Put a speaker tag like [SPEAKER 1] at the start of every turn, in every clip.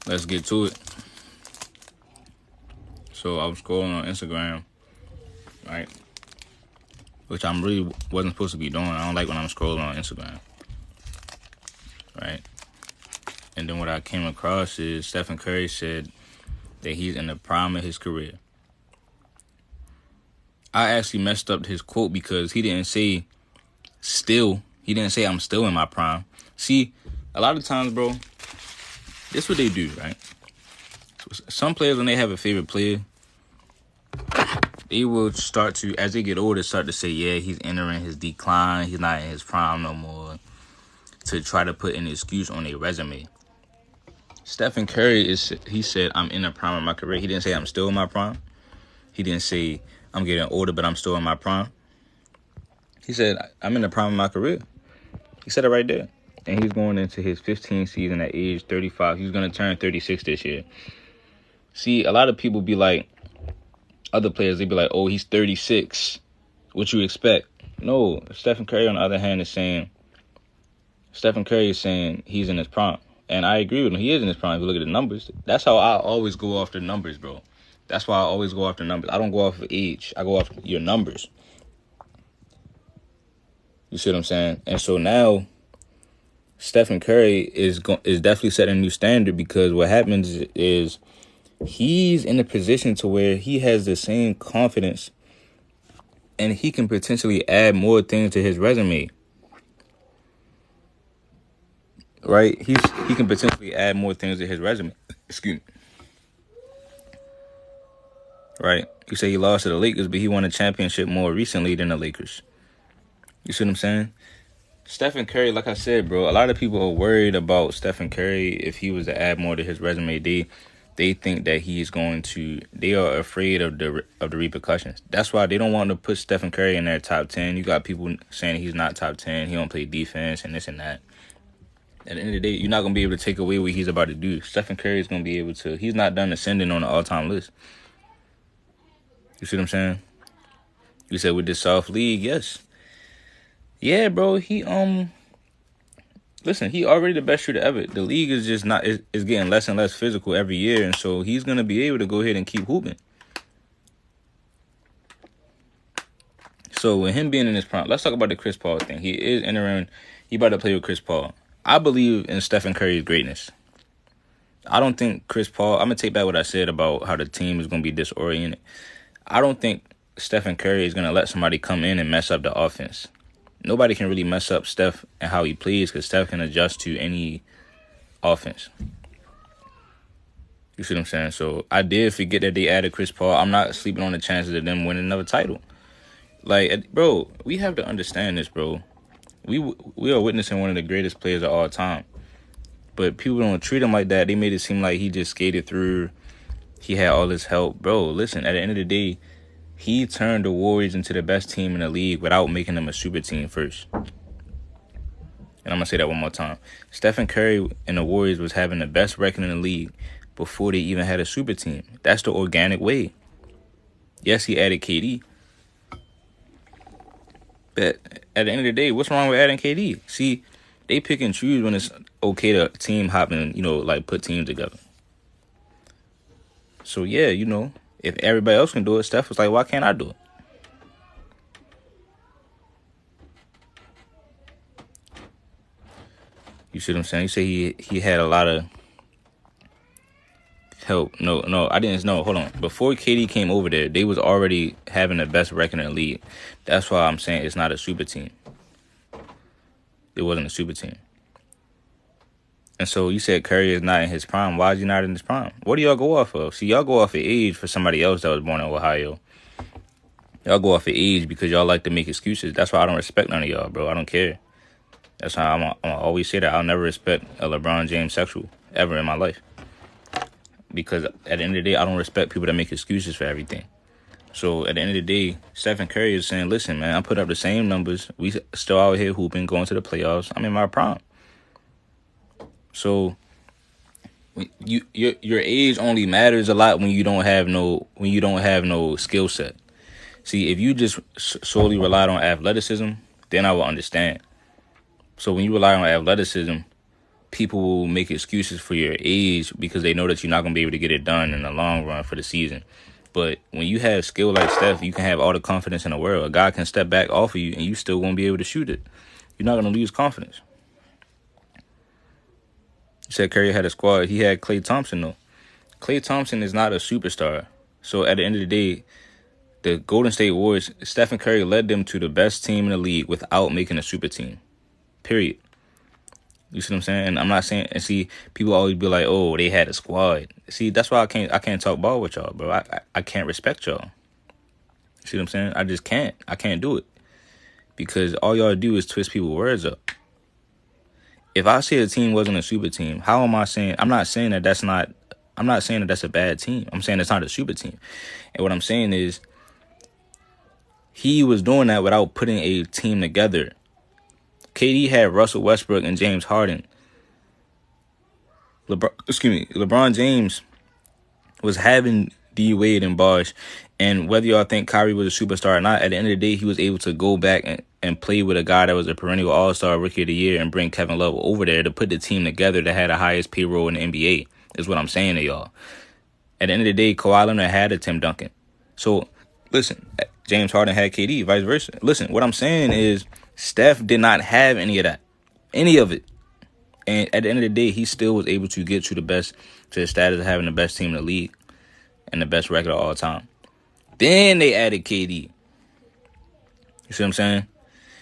[SPEAKER 1] let's get to it. So I was scrolling on Instagram, right? Which I'm really wasn't supposed to be doing. I don't like when I'm scrolling on Instagram, right? And then what I came across is Stephen Curry said that he's in the prime of his career. I actually messed up his quote because he didn't say still. He didn't say I'm still in my prime. See, a lot of times, bro, this is what they do, right? Some players, when they have a favorite player, they will start to, as they get older, start to say, yeah, he's entering his decline. He's not in his prime no more, to try to put an excuse on their resume. Stephen Curry, he said, I'm in the prime of my career. He didn't say I'm still in my prime. He didn't say I'm getting older, but I'm still in my prime. He said, I'm in the prime of my career. He said it right there. And he's going into his 15th season at age 35. He's going to turn 36 this year. See, a lot of people be like, other players, they be like, oh, he's 36. What you expect? No, Stephen Curry, on the other hand, is saying he's in his prime. And I agree with him. He is in his prime. If you look at the numbers, that's how I always go off the numbers, bro. That's why I always go off the numbers. I don't go off of age. I go off your numbers. You see what I'm saying? And so now, Stephen Curry is definitely setting a new standard, because what happens is he's in a position to where he has the same confidence and he can potentially add more things to his resume. Right? He can potentially add more things to his resume. Excuse me. Right? You say he lost to the Lakers, but he won a championship more recently than the Lakers. You see what I'm saying? Stephen Curry, like I said, bro, a lot of people are worried about Stephen Curry. If he was to add more to his resume, they think that he's going to. They are afraid of the repercussions. That's why they don't want to put Stephen Curry in their top 10. You got people saying he's not top 10. He don't play defense and this and that. At the end of the day, you're not going to be able to take away what he's about to do. Stephen Curry is going to be able to. He's not done ascending on the all-time list. You see what I'm saying? You said with this soft league, yes. Yeah, bro, listen, he already the best shooter ever. The league is just not, is getting less and less physical every year, and so he's going to be able to go ahead and keep hooping. So with him being in his prime, let's talk about the Chris Paul thing. He about to play with Chris Paul. I believe in Stephen Curry's greatness. I don't think Chris Paul, I'm going to take back what I said about how the team is going to be disoriented. I don't think Stephen Curry is going to let somebody come in and mess up the offense. Nobody can really mess up Steph and how he plays, because Steph can adjust to any offense. You see what I'm saying? So I did forget that they added Chris Paul. I'm not sleeping on the chances of them winning another title. Like, bro, we have to understand this, bro. We are witnessing one of the greatest players of all time. But people don't treat him like that. They made it seem like he just skated through. He had all this help. Bro, listen, at the end of the day, he turned the Warriors into the best team in the league without making them a super team first. And I'm going to say that one more time. Stephen Curry and the Warriors was having the best record in the league before they even had a super team. That's the organic way. Yes, he added KD. But at the end of the day, what's wrong with adding KD? See, they pick and choose when it's okay to team hop and, like put teams together. So, yeah, if everybody else can do it, Steph was like, why can't I do it? You see what I'm saying? You say he had a lot of help. No, I didn't know. Hold on. Before KD came over there, they was already having the best record in the league. That's why I'm saying it's not a super team. It wasn't a super team. And so you said Curry is not in his prime. Why is he not in his prime? What do y'all go off of? See, y'all go off of age for somebody else that was born in Ohio. Y'all go off of age because y'all like to make excuses. That's why I don't respect none of y'all, bro. I don't care. That's how I'm always say that. I'll never respect a LeBron James sexual ever in my life. Because at the end of the day, I don't respect people that make excuses for everything. So at the end of the day, Stephen Curry is saying, listen, man, I put up the same numbers. We still out here hooping, going to the playoffs. I'm in my prime. So your age only matters a lot when you don't have no skill set. See, if you just solely relied on athleticism, then I will understand. So when you rely on athleticism, people will make excuses for your age because they know that you're not going to be able to get it done in the long run for the season. But when you have skill like Steph, you can have all the confidence in the world. A guy can step back off of you and you still won't be able to shoot it. You're not going to lose confidence. You said Curry had a squad. He had Klay Thompson, though. Klay Thompson is not a superstar. So at the end of the day, the Golden State Warriors, Stephen Curry led them to the best team in the league without making a super team. Period. You see what I'm saying? And I'm not saying, and see, people always be like, oh, they had a squad. See, that's why I can't talk ball with y'all, bro. I can't respect y'all. You see what I'm saying? I just can't. I can't do it. Because all y'all do is twist people's words up. If I say a team wasn't a super team, how am I saying, I'm not saying that that's a bad team. I'm saying it's not a super team. And what I'm saying is, he was doing that without putting a team together. KD had Russell Westbrook and James Harden. LeBron James was having D Wade and Bosh. And whether y'all think Kyrie was a superstar or not, at the end of the day, he was able to go back and play with a guy that was a perennial all-star rookie of the year and bring Kevin Love over there to put the team together that had the highest payroll in the NBA, is what I'm saying to y'all. At the end of the day, Kawhi Leonard had a Tim Duncan. So, listen, James Harden had KD, vice versa. Listen, what I'm saying is, Steph did not have any of that. Any of it. And at the end of the day, he still was able to get to the status of having the best team in the league and the best record of all time. Then they added KD. You see what I'm saying?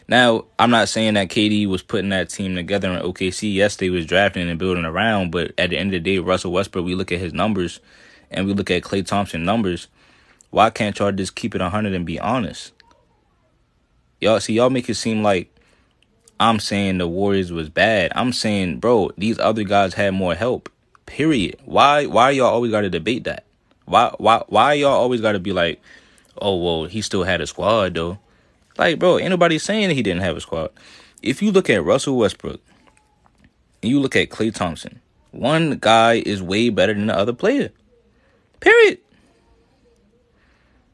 [SPEAKER 1] Now, I'm not saying that KD was putting that team together in OKC. Yes, they was drafting and building around, but at the end of the day, Russell Westbrook, we look at his numbers and we look at Klay Thompson numbers. Why can't y'all just keep it 100 and be honest? Y'all make it seem like I'm saying the Warriors was bad. I'm saying, bro, these other guys had more help. Period. Why y'all always got to debate that? Why y'all always got to be like, oh, well, he still had a squad, though. Like, bro, ain't nobody saying that he didn't have a squad. If you look at Russell Westbrook and you look at Klay Thompson, one guy is way better than the other player. Period.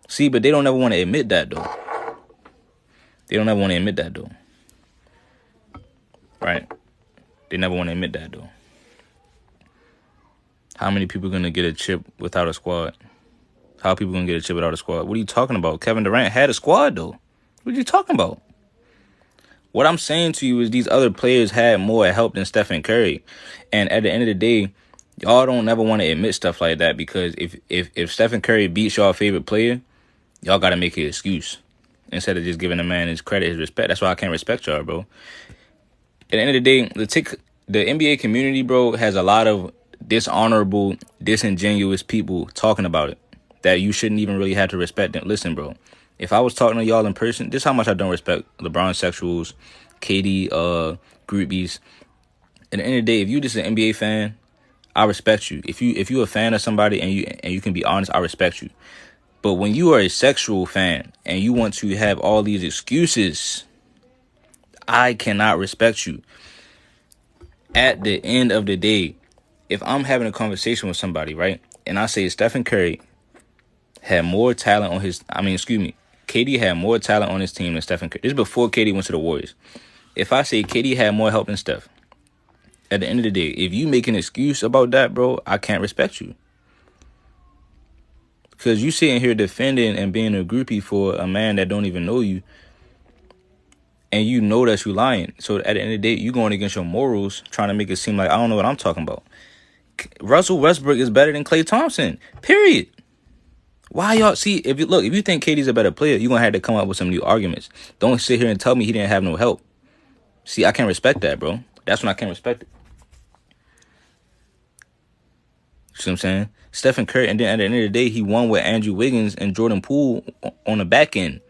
[SPEAKER 1] See, but they don't ever want to admit that, though. Right? They never want to admit that, though. How many people going to get a chip without a squad? How are people going to get a chip without a squad? What are you talking about? Kevin Durant had a squad, though. What are you talking about? What I'm saying to you is these other players had more help than Stephen Curry. And at the end of the day, y'all don't never want to admit stuff like that because if Stephen Curry beats y'all favorite player, y'all got to make an excuse instead of just giving the man his credit, his respect. That's why I can't respect y'all, bro. At the end of the day, the NBA community, bro, has a lot of dishonorable, disingenuous people talking about it that you shouldn't even really have to respect them. Listen, bro, if I was talking to y'all in person, this is how much I don't respect LeBron sexuals, KD groupies. At the end of the day, if you just an NBA fan, I respect you. If you a fan of somebody and you can be honest, I respect you. But when you are a sexual fan and you want to have all these excuses, I cannot respect you. At the end of the day, if I'm having a conversation with somebody, right, and I say Stephen Curry had more talent on KD had more talent on his team than Stephen Curry. This is before KD went to the Warriors. If I say KD had more help than Steph, at the end of the day, if you make an excuse about that, bro, I can't respect you. Because you sitting here defending and being a groupie for a man that don't even know you, and you know that you lying. So at the end of the day, you going against your morals, trying to make it seem like I don't know what I'm talking about. Russell Westbrook is better than Klay Thompson. Period. Why y'all see? If you think KD's a better player, you're gonna have to come up with some new arguments. Don't sit here and tell me he didn't have no help. See, I can't respect that, bro. That's when I can't respect it. You see what I'm saying? Stephen Curry, and then at the end of the day, he won with Andrew Wiggins and Jordan Poole on the back end.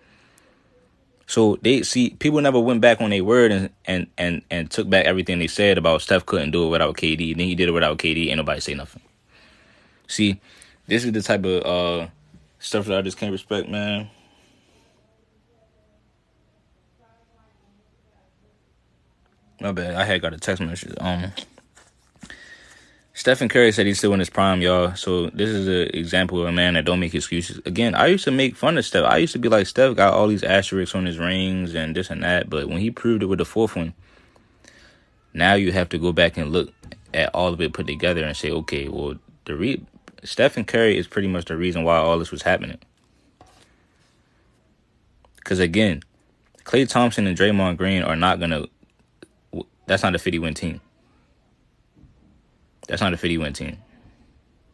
[SPEAKER 1] So people never went back on their word and took back everything they said about Steph couldn't do it without KD. Then he did it without KD. Ain't nobody say nothing. See, this is the type of stuff that I just can't respect, man. My bad. I had got a text message. Stephen Curry said he's still in his prime, y'all. So this is an example of a man that don't make excuses. Again, I used to make fun of Steph. I used to be like, Steph got all these asterisks on his rings and this and that. But when he proved it with the fourth one, now you have to go back and look at all of it put together and say, okay, well, Stephen Curry is pretty much the reason why all this was happening. Because again, Klay Thompson and Draymond Green are not gonna. That's not a 50-win team. That's not a 50-win team.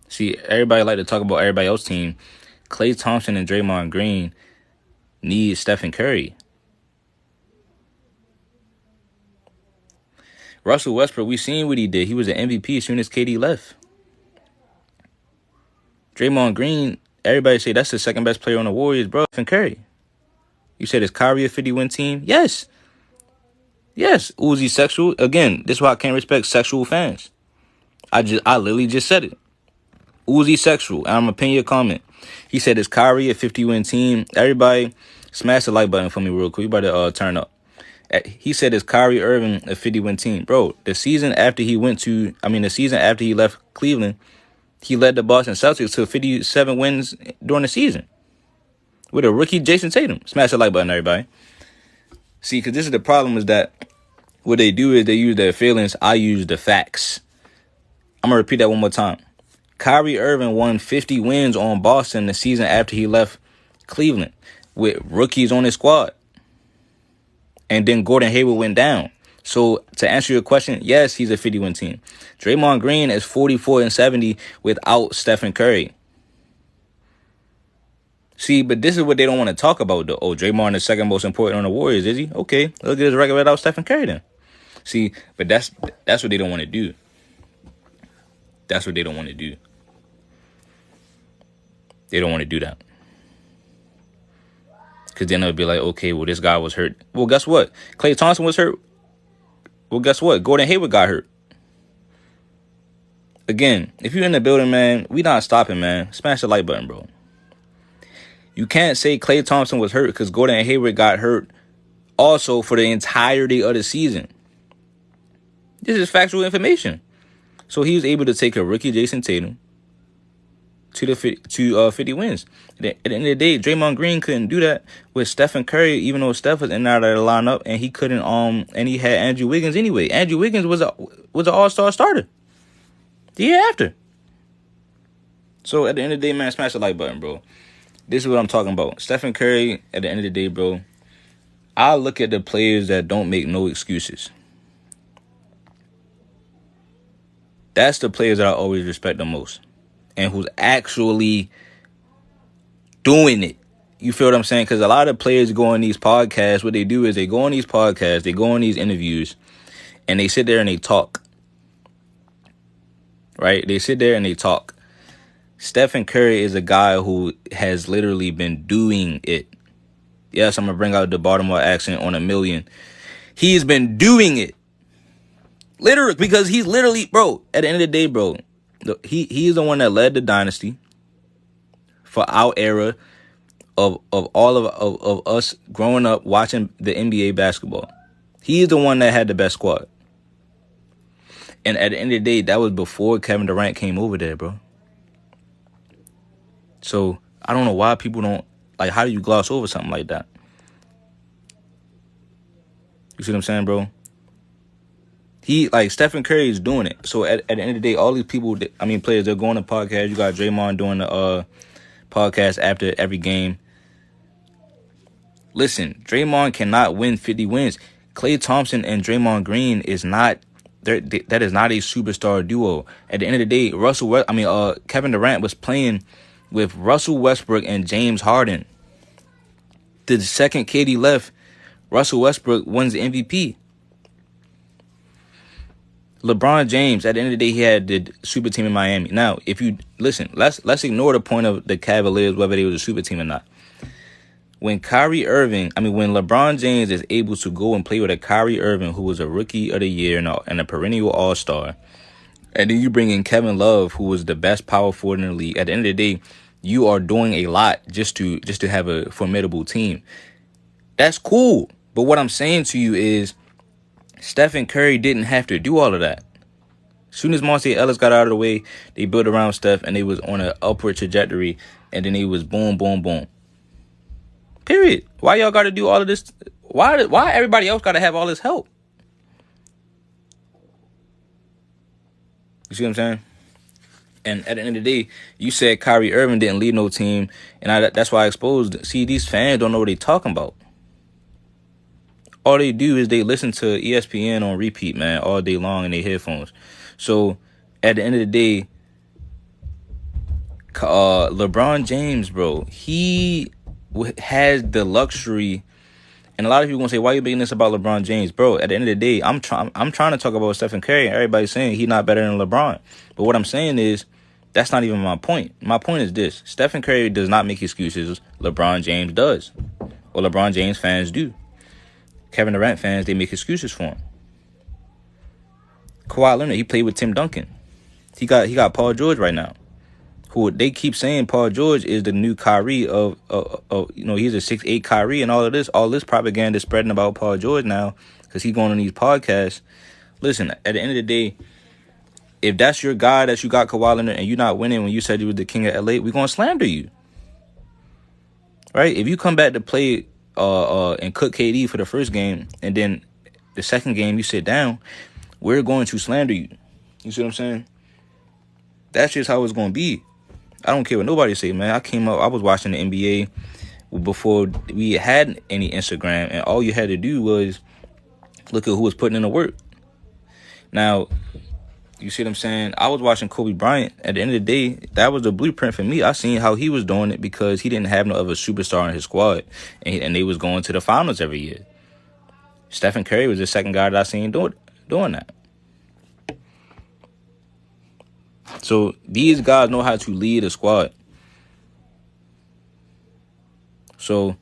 [SPEAKER 1] See, everybody like to talk about everybody else's team. Klay Thompson and Draymond Green need Stephen Curry. Russell Westbrook, we seen what he did. He was an MVP as soon as KD left. Draymond Green, everybody say that's the second best player on the Warriors, bro. Stephen Curry. You said is Kyrie a 50-win team? Yes. Yes. Uzi sexual. Again, this is why I can't respect sexual fans. I literally just said it. Uzi sexual. And I'm gonna pin your comment. He said is Kyrie a 50-win team? Everybody smash the like button for me real quick. You better turn up. He said is Kyrie Irving a 50-win team? Bro, the season after he left Cleveland, he led the Boston Celtics to 57 wins during the season with a rookie Jason Tatum. Smash the like button, everybody. See, because this is the problem is that what they do is they use their feelings. I use the facts. I'm going to repeat that one more time. Kyrie Irving won 50 wins on Boston the season after he left Cleveland with rookies on his squad. And then Gordon Hayward went down. So to answer your question, yes, he's a 50-win team. Draymond Green is 44-70 without Stephen Curry. See, but this is what they don't want to talk about, though. Oh, Draymond is second most important on the Warriors, is he? Okay, look at his record without Stephen Curry then. See, but that's what they don't want to do. That's what they don't want to do. They don't want to do that. Because then they'll be like, okay, well, this guy was hurt. Well, guess what? Klay Thompson was hurt. Well, guess what? Gordon Hayward got hurt. Again, if you're in the building, man, we not stopping, man. Smash the like button, bro. You can't say Klay Thompson was hurt because Gordon Hayward got hurt also for the entirety of the season. This is factual information. So he was able to take a rookie Jason Tatum to 50 wins. At the end of the day, Draymond Green couldn't do that with Stephen Curry, even though Steph was in and out of the lineup, and he couldn't. And he had Andrew Wiggins anyway. Andrew Wiggins was an all-star starter the year after. So at the end of the day, man, smash the like button, bro. This is what I'm talking about. Stephen Curry, at the end of the day, bro, I look at the players that don't make no excuses. That's the players that I always respect the most. And who's actually doing it. You feel what I'm saying? Because a lot of players go on these podcasts. What they do is they go on these podcasts, they go on these interviews, and they sit there and they talk. Right? They sit there and they talk. Stephen Curry is a guy who has literally been doing it. Yes, I'm going to bring out the Baltimore accent on a million. He's been doing it. Literally, because he's literally, bro, at the end of the day, bro, he's the one that led the dynasty for our era of all of us growing up watching the NBA basketball. He's the one that had the best squad. And at the end of the day, that was before Kevin Durant came over there, bro. So I don't know why people don't, like, how do you gloss over something like that? You see what I'm saying, bro? Stephen Curry is doing it. So at the end of the day, all these people, players, they're going to podcasts. You got Draymond doing the podcast after every game. Listen, Draymond cannot win 50 wins. Klay Thompson and Draymond Green is not, that is not a superstar duo. At the end of the day, Kevin Durant was playing with Russell Westbrook and James Harden. The second KD left, Russell Westbrook wins the MVP. LeBron James, at the end of the day, he had the super team in Miami. Now, if you listen, let's ignore the point of the Cavaliers, whether they was a super team or not. When LeBron James is able to go and play with a Kyrie Irving, who was a rookie of the year and a perennial all-star, and then you bring in Kevin Love, who was the best power forward in the league, at the end of the day, you are doing a lot just to have a formidable team. That's cool. But what I'm saying to you is, Stephen Curry didn't have to do all of that. As soon as Monte Ellis got out of the way, they built around Steph, and they was on an upward trajectory, and then they was boom, boom, boom. Period. Why y'all got to do all of this? Why everybody else got to have all this help? You see what I'm saying? And at the end of the day, you said Kyrie Irving didn't lead no team, and that's why I exposed. See, these fans don't know what they talking about. All they do is they listen to ESPN on repeat, man, all day long in their headphones. So at the end of the day, LeBron James, bro, he has the luxury. And a lot of people gonna say, "Why are you making this about LeBron James, bro?" At the end of the day, I'm trying to talk about Stephen Curry. And everybody's saying he's not better than LeBron, but what I'm saying is that's not even my point. My point is this: Stephen Curry does not make excuses. LeBron James does, or LeBron James fans do. Kevin Durant fans, they make excuses for him. Kawhi Leonard, he played with Tim Duncan. He got Paul George right now. Who they keep saying Paul George is the new Kyrie of he's a 6'8" Kyrie, and all this propaganda spreading about Paul George now because he's going on these podcasts. Listen, at the end of the day, if that's your guy that you got Kawhi Leonard and you're not winning when you said you were the king of LA, we're gonna slander you, right? If you come back to play and cook KD for the first game and then the second game you sit down, we're going to slander you. You see what I'm saying? That's just how it's gonna be. I don't care what nobody say, man. I was watching the NBA before we had any Instagram, and all you had to do was look at who was putting in the work. Now, you see what I'm saying? I was watching Kobe Bryant. At the end of the day, that was the blueprint for me. I seen how he was doing it because he didn't have no other superstar in his squad, and they was going to the finals every year. Stephen Curry was the second guy that I seen doing that. So these guys know how to lead a squad. So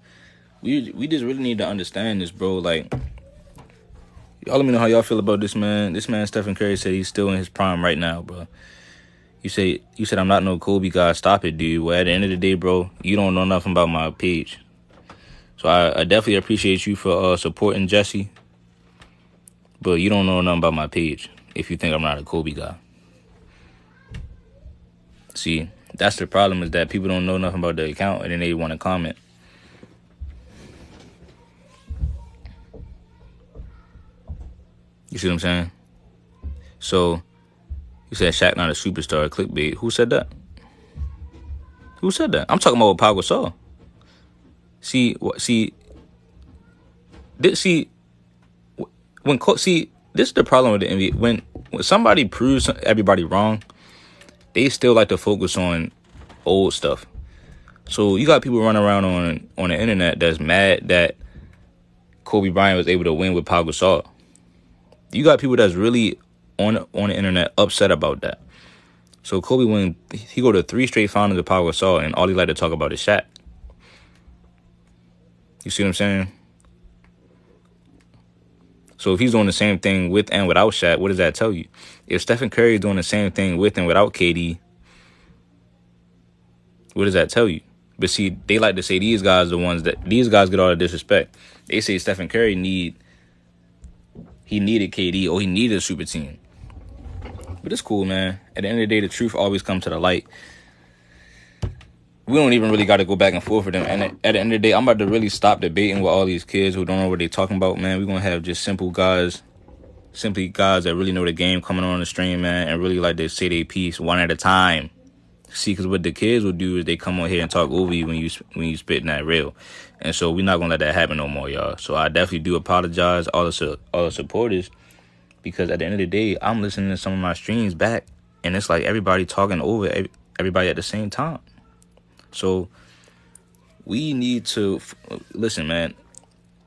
[SPEAKER 1] we just really need to understand this, bro. Like, y'all let me know how y'all feel about this man. This man, Stephen Curry, said he's still in his prime right now, bro. You said I'm not no Kobe guy. Stop it, dude. Well, at the end of the day, bro, you don't know nothing about my page. So I definitely appreciate you for supporting Jesse. But you don't know nothing about my page if you think I'm not a Kobe guy. See, that's the problem, is that people don't know nothing about the account and then they want to comment. You see what I'm saying? So, you said Shaq not a superstar, clickbait. Who said that? Who said that? I'm talking about Pau Gasol. This is the problem with the NBA. When somebody proves everybody wrong, they still like to focus on old stuff. So you got people running around on the internet that's mad that Kobe Bryant was able to win with Pau Gasol. You got people that's really on the internet upset about that. So Kobe won, he go to 3 straight finals with Pau Gasol, and all he like to talk about is Shaq. You see what I'm saying? So if he's doing the same thing with and without Shaq, what does that tell you? If Stephen Curry is doing the same thing with and without KD, what does that tell you? But see, they like to say these guys get all the disrespect. They say Stephen Curry needed KD, or he needed a super team. But it's cool, man. At the end of the day, the truth always comes to the light. We don't even really got to go back and forth with them. And at the end of the day, I'm about to really stop debating with all these kids who don't know what they're talking about, man. We're going to have just simply guys that really know the game coming on the stream, man, and really like to say their piece one at a time. See, because what the kids will do is they come on here and talk over you when you spitting that real. And so we're not going to let that happen no more, y'all. So I definitely do apologize, all the supporters, because at the end of the day, I'm listening to some of my streams back, and it's like everybody talking over everybody at the same time. So we need to listen, man.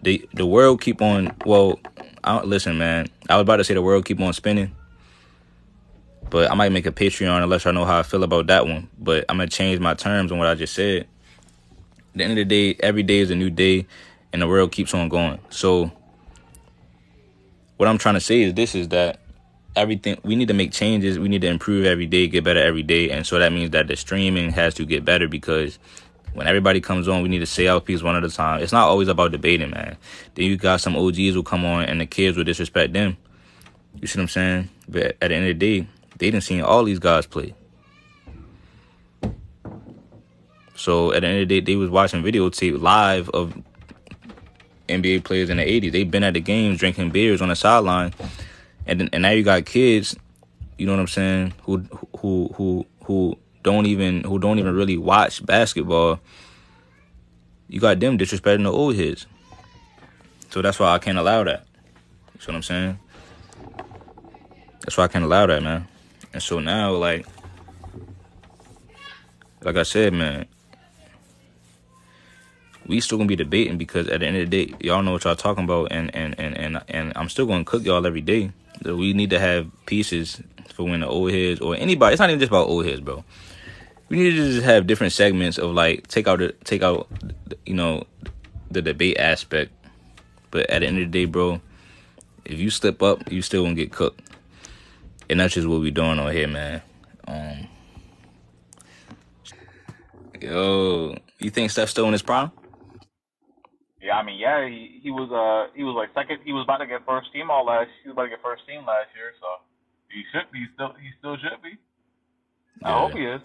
[SPEAKER 1] The world keep on. Well, listen, man. I was about to say the world keep on spinning, but I might make a Patreon and let y'all know how I feel about that one. But I'm gonna change my terms on what I just said. At the end of the day, every day is a new day, and the world keeps on going. So what I'm trying to say is that everything, we need to make changes. We need to improve every day, get better every day. And so that means that the streaming has to get better, because when everybody comes on, we need to say our piece one at a time. It's not always about debating, man. Then you got some OGs who come on and the kids will disrespect them. You see what I'm saying? But at the end of the day, they didn't see all these guys play. So at the end of the day, they was watching videotape live of NBA players in the 80s. They've been at the games drinking beers on the sideline. And now you got kids you know what I'm saying, who don't even really watch basketball, you got them disrespecting the old heads. So that's why I can't allow that. You see what I'm saying? That's why I can't allow that, man. And so now, like I said, man, we still gonna be debating because at the end of the day, y'all know what y'all talking about, and I'm still gonna cook y'all every day. So we need to have pieces for when the old heads or anybody. It's not even just about old heads, bro. We need to just have different segments of like take out you know, the debate aspect. But at the end of the day, bro, if you slip up, you still gonna get cooked. And that's just what we doing on here, man. Yo, you think Steph's still in his prime?
[SPEAKER 2] Yeah, I mean, yeah, he was like second. He was about to get first team He was about to get first team last year, so he should be he still should be. I
[SPEAKER 1] Yeah.
[SPEAKER 2] hope he is.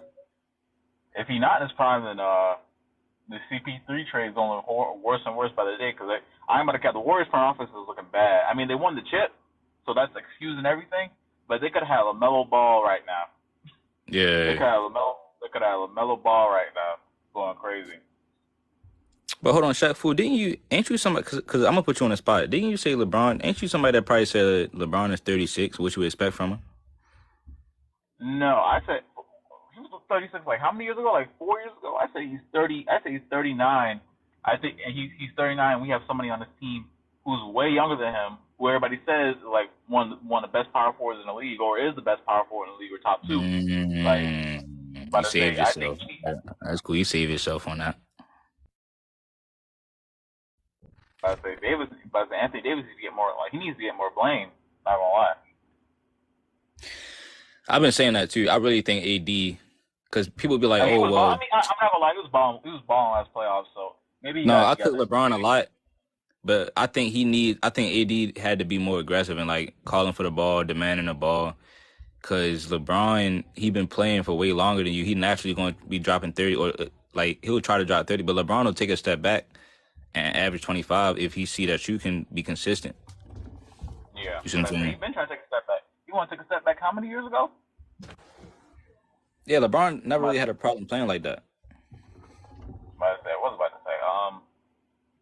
[SPEAKER 2] If he's not in his prime, then the CP3 trade is only worse and worse by the day because I'm about to count the Warriors' front office is looking bad. I mean, they won the chip, so that's excusing everything. But they could have LaMelo Ball right now.
[SPEAKER 1] Yeah.
[SPEAKER 2] They could have LaMelo Ball right now, going crazy.
[SPEAKER 1] But hold on, Shaq Fu, ain't you somebody, because I'm going to put you on the spot. Didn't you say LeBron, ain't you somebody that probably said LeBron is 36, what you would expect from him?
[SPEAKER 2] No, I said he was 36. Like how many years ago? Like 4 years ago. I said he's 30. I said he's 39. I think and he's 39. We have somebody on this team who's way younger than him, who everybody says like one of the best power forwards in the league, or is the best power forward in the league, or top two. Like,
[SPEAKER 1] You
[SPEAKER 2] about to
[SPEAKER 1] saved
[SPEAKER 2] say, I think
[SPEAKER 1] yourself. That's cool. You saved yourself on that.
[SPEAKER 2] about to say Davis, about to say Anthony Davis needs to get more. Like he needs to get more blame. Not gonna lie.
[SPEAKER 1] I've been saying that too. I really think AD, because people be like,
[SPEAKER 2] I mean, he
[SPEAKER 1] oh,
[SPEAKER 2] was. I
[SPEAKER 1] well,
[SPEAKER 2] mean, I'm not gonna lie. He was balling. He was balling last playoffs. So maybe
[SPEAKER 1] no, I
[SPEAKER 2] you
[SPEAKER 1] cook
[SPEAKER 2] guys.
[SPEAKER 1] LeBron a lot. But I think AD had to be more aggressive and like calling for the ball, demanding the ball. Cause LeBron, he been playing for way longer than you. He naturally going to be dropping 30 or like he'll try to drop 30, but LeBron will take a step back and average 25 if he see that you can be consistent.
[SPEAKER 2] Yeah,
[SPEAKER 1] You see what I'm saying?
[SPEAKER 2] he's been trying to take a step back. He want to take a step back how many years ago?
[SPEAKER 1] Yeah, LeBron never
[SPEAKER 2] My,
[SPEAKER 1] really had a problem playing like that.
[SPEAKER 2] what was I about to say?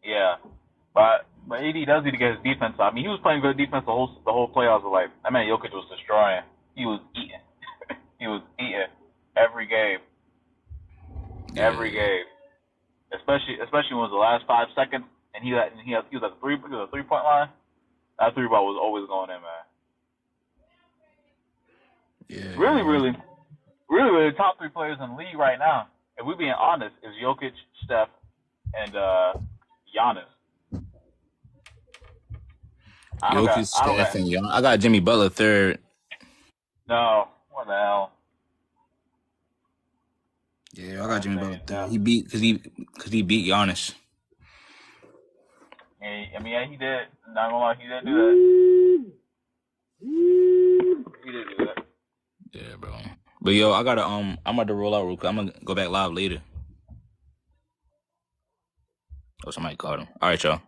[SPEAKER 2] Yeah, but AD does need to get his defense up. I mean, he was playing good defense the whole playoffs. But like, I mean, Jokic was destroying. He was eating. He was eating every game, every
[SPEAKER 1] Yeah.
[SPEAKER 2] game. Especially when it was the last 5 seconds, and he was at the 3 point line. That three ball was always going in, man. Really,
[SPEAKER 1] Yeah.
[SPEAKER 2] really, really, the top three players in the league right now, if we're being honest, is Jokic, Steph, and Giannis.
[SPEAKER 1] Jokic,
[SPEAKER 2] I don't
[SPEAKER 1] Steph,
[SPEAKER 2] got
[SPEAKER 1] and Young. I got Jimmy Butler third.
[SPEAKER 2] no. What the hell?
[SPEAKER 1] Yeah, I got
[SPEAKER 2] I'm
[SPEAKER 1] Jimmy Butler
[SPEAKER 2] saying no.
[SPEAKER 1] third. He beat Giannis.
[SPEAKER 2] I mean, yeah, he did. Not gonna lie, he did do that. He did do that.
[SPEAKER 1] Yeah, bro. But yo, I'm about to roll out real quick. I'm gonna go back live later. Oh, somebody called him. All right, y'all.